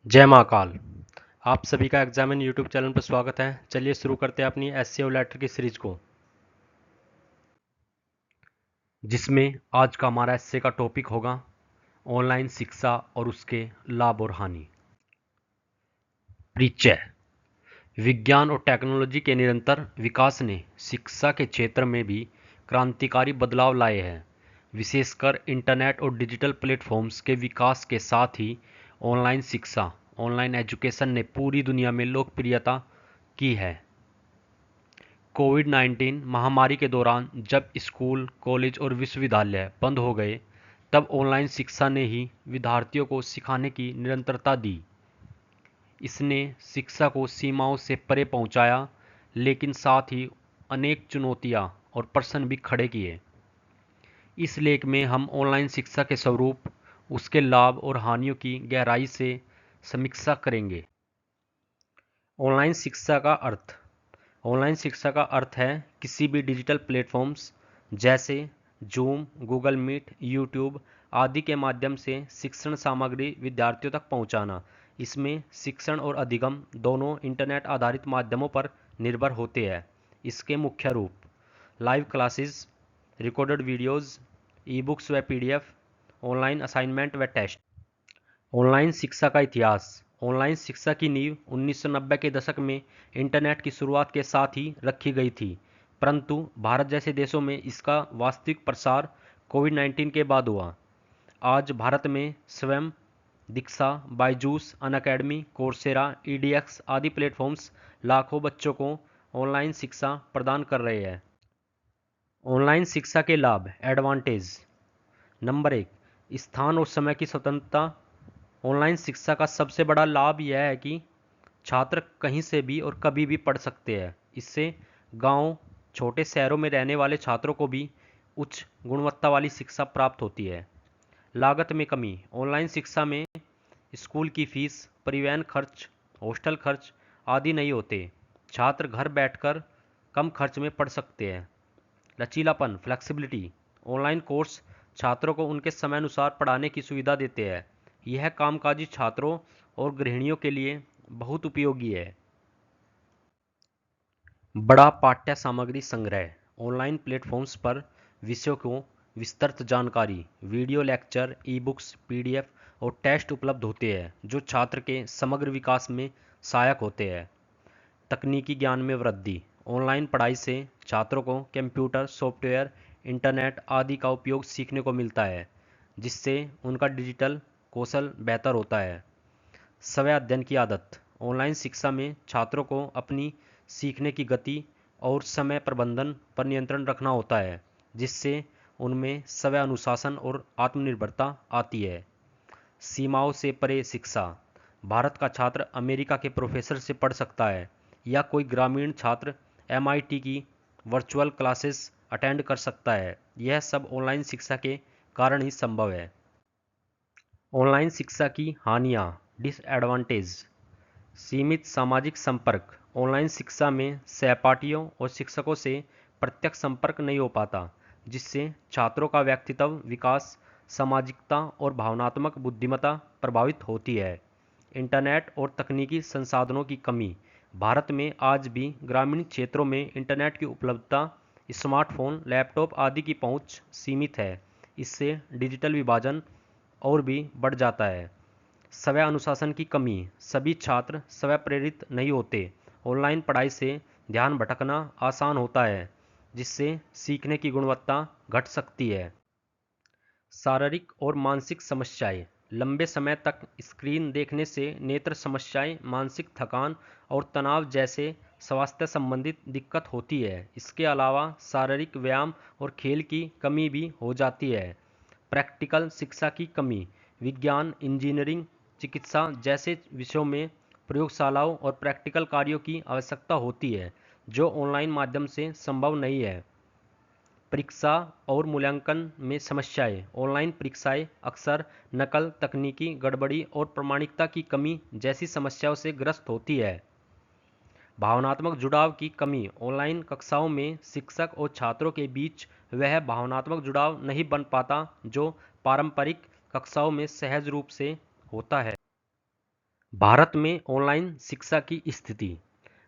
जय महाकाल। आप सभी का एग्जामिन यूट्यूब चैनल पर स्वागत है। चलिए शुरू करते हैं अपनी एससीओ लेटर की सीरीज को, जिसमें आज का हमारा एसए का टॉपिक होगा ऑनलाइन शिक्षा और उसके लाभ और हानि। परिचय। विज्ञान और टेक्नोलॉजी के निरंतर विकास ने शिक्षा के क्षेत्र में भी क्रांतिकारी बदलाव लाए हैं। विशेषकर इंटरनेट और डिजिटल प्लेटफॉर्म्स के विकास के साथ ही ऑनलाइन शिक्षा, ऑनलाइन एजुकेशन ने पूरी दुनिया में लोकप्रियता की है। कोविड-19 महामारी के दौरान जब स्कूल, कॉलेज और विश्वविद्यालय बंद हो गए, तब ऑनलाइन शिक्षा ने ही विद्यार्थियों को सिखाने की निरंतरता दी। इसने शिक्षा को सीमाओं से परे पहुंचाया, लेकिन साथ ही अनेक चुनौतियां और प्रश्न भी खड़े किए। इस लेख में हम ऑनलाइन शिक्षा के स्वरूप, उसके लाभ और हानियों की गहराई से समीक्षा करेंगे। ऑनलाइन शिक्षा का अर्थ। ऑनलाइन शिक्षा का अर्थ है किसी भी डिजिटल प्लेटफॉर्म्स जैसे जूम, गूगल मीट, यूट्यूब आदि के माध्यम से शिक्षण सामग्री विद्यार्थियों तक पहुंचाना। इसमें शिक्षण और अधिगम दोनों इंटरनेट आधारित माध्यमों पर निर्भर होते हैं। इसके मुख्य रूप: live classes, recorded videos, e books व पीडीएफ, ऑनलाइन असाइनमेंट व टेस्ट। ऑनलाइन शिक्षा का इतिहास। ऑनलाइन शिक्षा की नींव 1990 के दशक में इंटरनेट की शुरुआत के साथ ही रखी गई थी, परंतु भारत जैसे देशों में इसका वास्तविक प्रसार कोविड-19 के बाद हुआ। आज भारत में स्वयं, दीक्षा, बायजूस, अनअकैडमी, कोर्सेरा, ईडीएक्स आदि प्लेटफॉर्म्स लाखों बच्चों को ऑनलाइन शिक्षा प्रदान कर रहे हैं। ऑनलाइन शिक्षा के लाभ। एडवांटेज। नंबर 1, स्थान और समय की स्वतंत्रता। ऑनलाइन शिक्षा का सबसे बड़ा लाभ यह है कि छात्र कहीं से भी और कभी भी पढ़ सकते हैं। इससे गांव, छोटे शहरों में रहने वाले छात्रों को भी उच्च गुणवत्ता वाली शिक्षा प्राप्त होती है। लागत में कमी। ऑनलाइन शिक्षा में स्कूल की फीस, परिवहन खर्च, हॉस्टल खर्च आदि नहीं होते। छात्र घर बैठकर कम खर्च में पढ़ सकते हैं। लचीलापन, फ्लेक्सिबिलिटी। ऑनलाइन कोर्स छात्रों को उनके समय अनुसार पढ़ाने की सुविधा देते हैं। यह कामकाजी छात्रों और गृहिणियों के लिए बहुत उपयोगी है। बड़ा पाठ्य सामग्री संग्रह। ऑनलाइन प्लेटफॉर्म्स पर विषयों को विस्तृत जानकारी, video lecture, e books, PDF और टेस्ट उपलब्ध होते हैं, जो छात्र के समग्र विकास में सहायक होते हैं। तकनीकी ज्ञान में वृद्धि। ऑनलाइन पढ़ाई से छात्रों को कंप्यूटर, सॉफ्टवेयर, इंटरनेट आदि का उपयोग सीखने को मिलता है, जिससे उनका डिजिटल कौशल बेहतर होता है। स्वयं अध्ययन की आदत। ऑनलाइन शिक्षा में छात्रों को अपनी सीखने की गति और समय प्रबंधन पर नियंत्रण रखना होता है, जिससे उनमें स्वयं अनुशासन और आत्मनिर्भरता आती है। सीमाओं से परे शिक्षा। भारत का छात्र अमेरिका के प्रोफेसर से पढ़ सकता है, या कोई ग्रामीण छात्र एमआईटी की वर्चुअल क्लासेस अटेंड कर सकता है। यह सब ऑनलाइन शिक्षा के कारण ही संभव है। ऑनलाइन शिक्षा की हानियाँ। डिसएडवांटेज। सीमित सामाजिक संपर्क। ऑनलाइन शिक्षा में सहपाठियों और शिक्षकों से प्रत्यक्ष संपर्क नहीं हो पाता, जिससे छात्रों का व्यक्तित्व विकास, सामाजिकता और भावनात्मक बुद्धिमत्ता प्रभावित होती है। इंटरनेट और तकनीकी संसाधनों की कमी। भारत में आज भी ग्रामीण क्षेत्रों में इंटरनेट की उपलब्धता, स्मार्टफोन, लैपटॉप आदि की पहुंच सीमित है। इससे डिजिटल विभाजन और भी बढ़ जाता है। स्वयं अनुशासन की कमी। सभी छात्र स्वयं प्रेरित नहीं होते। ऑनलाइन पढ़ाई से ध्यान भटकना आसान होता है, जिससे सीखने की गुणवत्ता घट सकती है। शारीरिक और मानसिक समस्याएं। लंबे समय तक स्क्रीन देखने से नेत्र समस्याएं, मानसिक थकान और तनाव जैसे स्वास्थ्य संबंधित दिक्कत होती है। इसके अलावा शारीरिक व्यायाम और खेल की कमी भी हो जाती है। प्रैक्टिकल शिक्षा की कमी। विज्ञान, इंजीनियरिंग, चिकित्सा जैसे विषयों में प्रयोगशालाओं और प्रैक्टिकल कार्यों की आवश्यकता होती है, जो ऑनलाइन माध्यम से संभव नहीं है। परीक्षा और मूल्यांकन में समस्याएं। ऑनलाइन परीक्षाएं अक्सर नकल, तकनीकी गड़बड़ी और प्रामाणिकता की कमी जैसी समस्याओं से ग्रस्त होती है। भावनात्मक जुड़ाव की कमी। ऑनलाइन कक्षाओं में शिक्षक और छात्रों के बीच वह भावनात्मक जुड़ाव नहीं बन पाता, जो पारंपरिक कक्षाओं में सहज रूप से होता है। भारत में ऑनलाइन शिक्षा की स्थिति।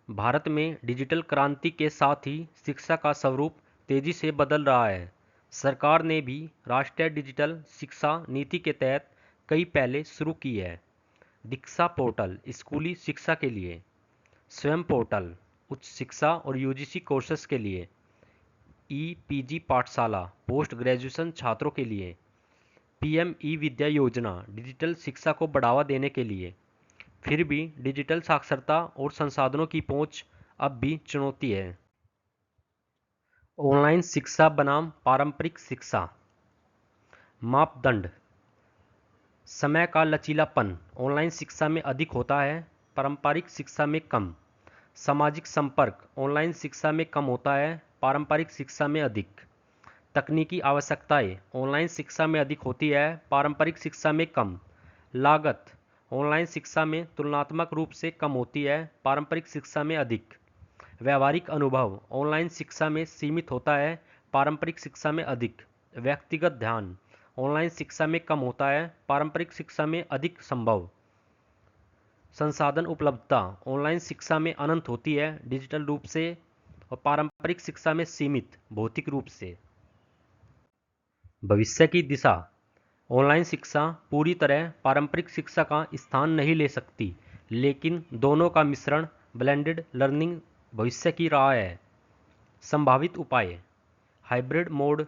भारत में डिजिटल क्रांति के साथ ही शिक्षा का स्वरूप तेजी से बदल रहा है। सरकार ने भी राष्ट्रीय डिजिटल शिक्षा नीति के तहत कई पहले शुरू की है। दीक्षा पोर्टल स्कूली शिक्षा के लिए, स्वयं पोर्टल उच्च शिक्षा और यूजीसी कोर्सेज के लिए, ई पीजी पाठशाला पोस्ट ग्रेजुएशन छात्रों के लिए, पीएम ई विद्या योजना डिजिटल शिक्षा को बढ़ावा देने के लिए। फिर भी डिजिटल साक्षरता और संसाधनों की पहुंच अब भी चुनौती है। ऑनलाइन शिक्षा बनाम पारंपरिक शिक्षा। मापदंड। समय का लचीलापन ऑनलाइन शिक्षा में अधिक होता है, पारंपरिक शिक्षा में कम। सामाजिक संपर्क ऑनलाइन शिक्षा में कम होता है, पारंपरिक शिक्षा में अधिक। तकनीकी आवश्यकताएं ऑनलाइन शिक्षा में अधिक होती है, पारंपरिक शिक्षा में कम। लागत ऑनलाइन शिक्षा में तुलनात्मक रूप से कम होती है, पारंपरिक शिक्षा में अधिक। व्यावहारिक अनुभव ऑनलाइन शिक्षा में सीमित होता है, पारंपरिक शिक्षा में अधिक। व्यक्तिगत ध्यान ऑनलाइन शिक्षा में कम होता है, पारंपरिक शिक्षा में अधिक संभव। संसाधन उपलब्धता ऑनलाइन शिक्षा में अनंत होती है डिजिटल रूप से, और पारंपरिक शिक्षा में सीमित भौतिक रूप से। भविष्य की दिशा। ऑनलाइन शिक्षा पूरी तरह पारंपरिक शिक्षा का स्थान नहीं ले सकती, लेकिन दोनों का मिश्रण ब्लेंडेड लर्निंग भविष्य की राह है। संभावित उपाय। हाइब्रिड मोड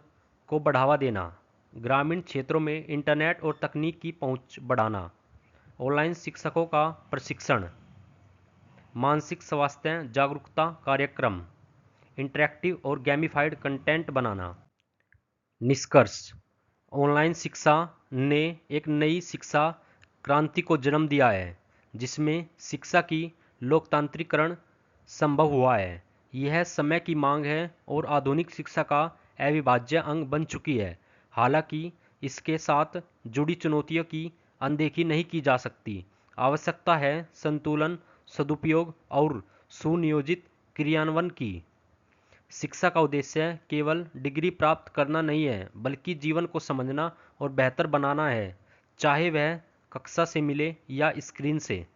को बढ़ावा देना, ग्रामीण क्षेत्रों में इंटरनेट और तकनीक की पहुंच बढ़ाना, ऑनलाइन शिक्षकों का प्रशिक्षण, मानसिक स्वास्थ्य जागरूकता कार्यक्रम, इंटरैक्टिव और गैमिफाइड कंटेंट बनाना। निष्कर्ष। ऑनलाइन शिक्षा ने एक नई शिक्षा क्रांति को जन्म दिया है, जिसमें शिक्षा की लोकतांत्रिकरण संभव हुआ है। यह समय की मांग है और आधुनिक शिक्षा का अविभाज्य अंग बन चुकी है। हालांकि इसके साथ जुड़ी चुनौतियों की अनदेखी नहीं की जा सकती। आवश्यकता है संतुलन, सदुपयोग और सुनियोजित क्रियान्वयन की। शिक्षा का उद्देश्य केवल डिग्री प्राप्त करना नहीं है, बल्कि जीवन को समझना और बेहतर बनाना है, चाहे वह कक्षा से मिले या स्क्रीन से।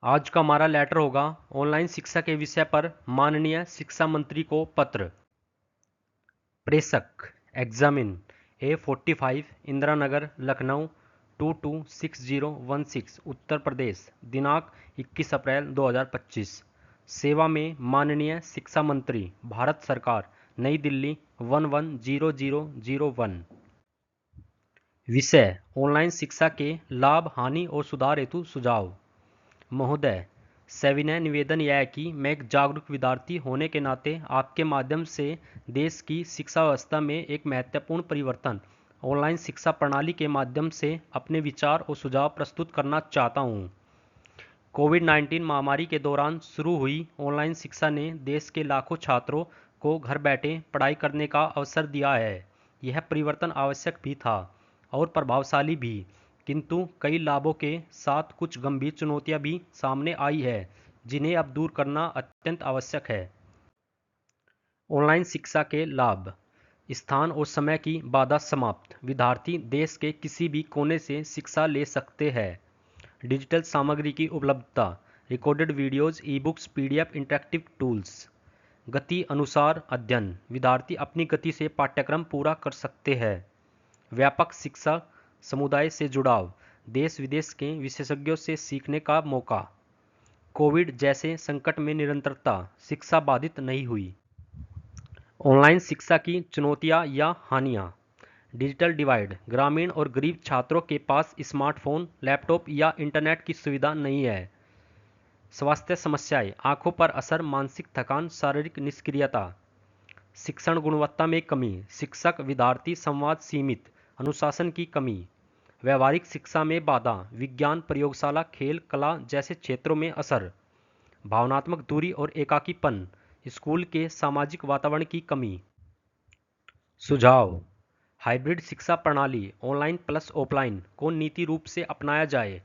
आज का हमारा लेटर होगा ऑनलाइन शिक्षा के विषय पर माननीय शिक्षा मंत्री को पत्र। प्रेषक एग्जामिन A45 इंदिरा नगर लखनऊ 226016 उत्तर प्रदेश, दिनांक 21 अप्रैल 2025। सेवा में माननीय शिक्षा मंत्री, भारत सरकार, नई दिल्ली 110001। विषय ऑनलाइन शिक्षा के लाभ, हानि और सुधार हेतु सुझाव। महोदय, सविनय निवेदन यह है कि मैं एक जागरूक विद्यार्थी होने के नाते आपके माध्यम से देश की शिक्षा व्यवस्था में एक महत्वपूर्ण परिवर्तन ऑनलाइन शिक्षा प्रणाली के माध्यम से अपने विचार और सुझाव प्रस्तुत करना चाहता हूं। कोविड-19 महामारी के दौरान शुरू हुई ऑनलाइन शिक्षा ने देश के लाखों छात्रों को घर बैठे पढ़ाई करने का अवसर दिया है। यह परिवर्तन आवश्यक भी था और प्रभावशाली भी, किंतु कई लाभों के साथ कुछ गंभीर चुनौतियां भी सामने आई है, जिन्हें अब दूर करना अत्यंत आवश्यक है। ऑनलाइन शिक्षा के लाभ। स्थान और समय की बाधा समाप्त, विद्यार्थी देश के किसी भी कोने से शिक्षा ले सकते हैं। डिजिटल सामग्री की उपलब्धता, recorded videos, e books, PDF, interactive tools. गति अनुसार अध्ययन, विद्यार्थी अपनी गति से पाठ्यक्रम पूरा कर सकते हैं। व्यापक शिक्षा समुदाय से जुड़ाव, देश विदेश के विशेषज्ञों से सीखने का मौका। कोविड जैसे संकट में निरंतरता, शिक्षा बाधित नहीं हुई। ऑनलाइन शिक्षा की चुनौतियां या हानियां। डिजिटल डिवाइड, ग्रामीण और गरीब छात्रों के पास स्मार्टफोन, लैपटॉप या इंटरनेट की सुविधा नहीं है। स्वास्थ्य समस्याएं, आंखों पर असर, मानसिक थकान, शारीरिक निष्क्रियता। शिक्षण गुणवत्ता में कमी, शिक्षक विद्यार्थी संवाद सीमित, अनुशासन की कमी। व्यावहारिक शिक्षा में बाधा, विज्ञान, प्रयोगशाला, खेल, कला जैसे क्षेत्रों में असर। भावनात्मक दूरी और एकाकीपन, स्कूल के सामाजिक वातावरण की कमी। सुझाव। हाइब्रिड शिक्षा प्रणाली ऑनलाइन प्लस ऑफलाइन को नीति रूप से अपनाया जाए।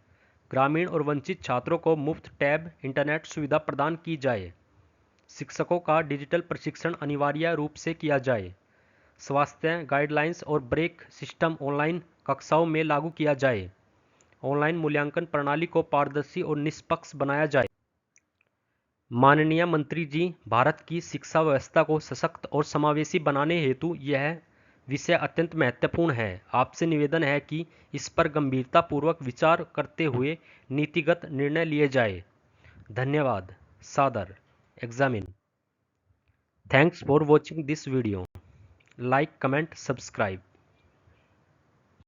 ग्रामीण और वंचित छात्रों को मुफ्त टैब इंटरनेट सुविधा प्रदान की जाए। शिक्षकों का डिजिटल प्रशिक्षण अनिवार्य रूप से किया जाए। स्वास्थ्य गाइडलाइंस और ब्रेक सिस्टम ऑनलाइन कक्षाओं में लागू किया जाए। ऑनलाइन मूल्यांकन प्रणाली को पारदर्शी और निष्पक्ष बनाया जाए। माननीय मंत्री जी, भारत की शिक्षा व्यवस्था को सशक्त और समावेशी बनाने हेतु यह विषय अत्यंत महत्वपूर्ण है। आपसे निवेदन है कि इस पर गंभीरतापूर्वक विचार करते हुए नीतिगत निर्णय लिए जाए। धन्यवाद। सादर examine. Thanks for watching this video. Like, comment, subscribe.